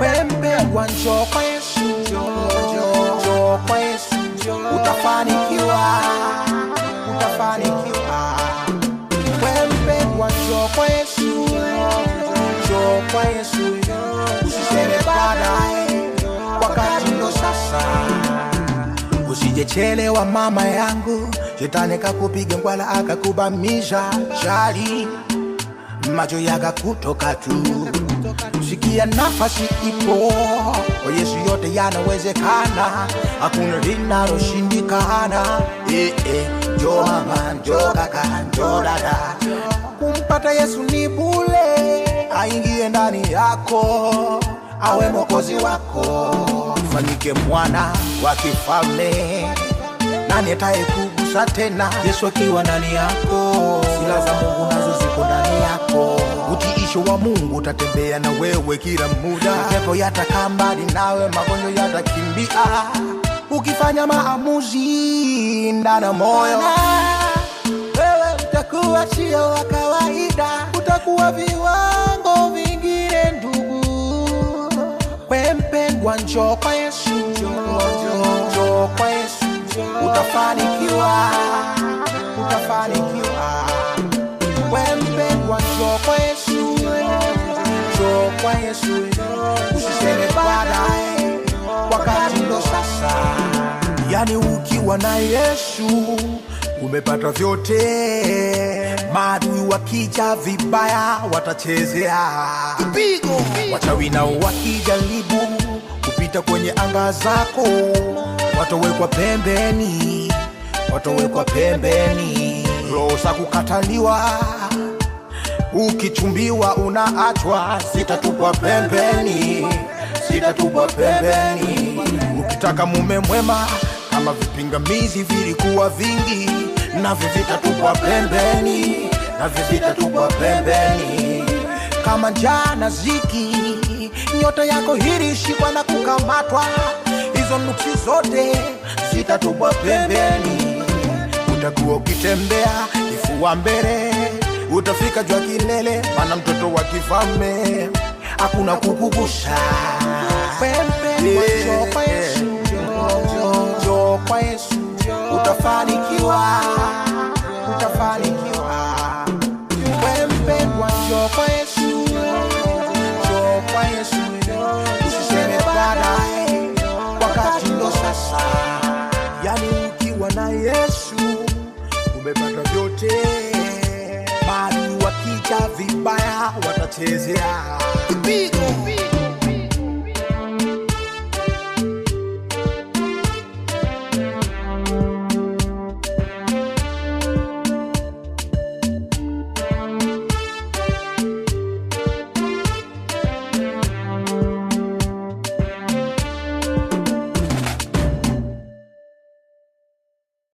Wempendwa njoo kwa Yesu, njoo kwa Yesu, utafanikiwa, utafanikiwa. Wempendwa njoo kwa Yesu, njoo kwa Yesu, usiseme baadaye, wakati ndo sasa. Usijechelewa mama yangu, shetani kakupiga ngwala akakubamisha shari, macho yakakutoka tu. Sikia nafasi ipo, kwa Yesu yote yanawezekana, hakuna linaloshindikana. Njoo mama, njoo kaka, njoo dada, kumpata Yesu ni bure, aingie ndani yako, awe mwokozi wako, fanyike mwana wa kifalme. Nani atakayekugusa tena? Yesu akiwa ndani yako, sila za Mungu nazo ziko ndani yako. Utiisho wa Mungu utatembea na wewe kila muda, pepo yatakaa mbali nawe, magonjwa yatakimbia, ukifanya maamuzi ndani moyo. Wewe utakuwa sio wa kawaida, utakuwa viwango vingine ndugu. Wempendwa njoo kwa Yesu, njoo kwa Yesu, utafanikiwa, utafanikiwa. Wempendwa njoo kwa Yesu, njoo kwa Yesu, usiseme baadaye, wakati ndo sasa. Yani ukiwa na Yesu umepata vyote. Maadui wakija vibaya watachezea kipigo, wachawi nao wakijaribu kupita kwenye anga zako, watawekwa pembeni, watawekwa pembeni. Roho za kukataliwa, ukichumbiwa unaachwa, zitatupwa pembeni, zitatupwa pembeni. Ukitaka mume mwema, kama vipingamizi vilikuwa vingi, navyo vitatupwa pembeni, navyo vitatupwa pembeni. Kama njaa na ziki, nyota yako ilishikwa na kukamatwa, hizo nuksi zote zitatupwa pembeni. Utakuwa ukitembea kifua mbele, utafika juu kilele, maana mtoto wa kifalme hakuna kukugusha. Wempendwa njoo kwa Yesu, njoo kwa Yesu, utafanikiwa, utafanikiwa. Wempendwa njoo kwa Yesu, njoo kwa Yesu, usiseme baadaye, wakati ndo sasa. Yani ukiwa na Yesu umepata vyote. Maadui wakija vibaya watachezea kipigo.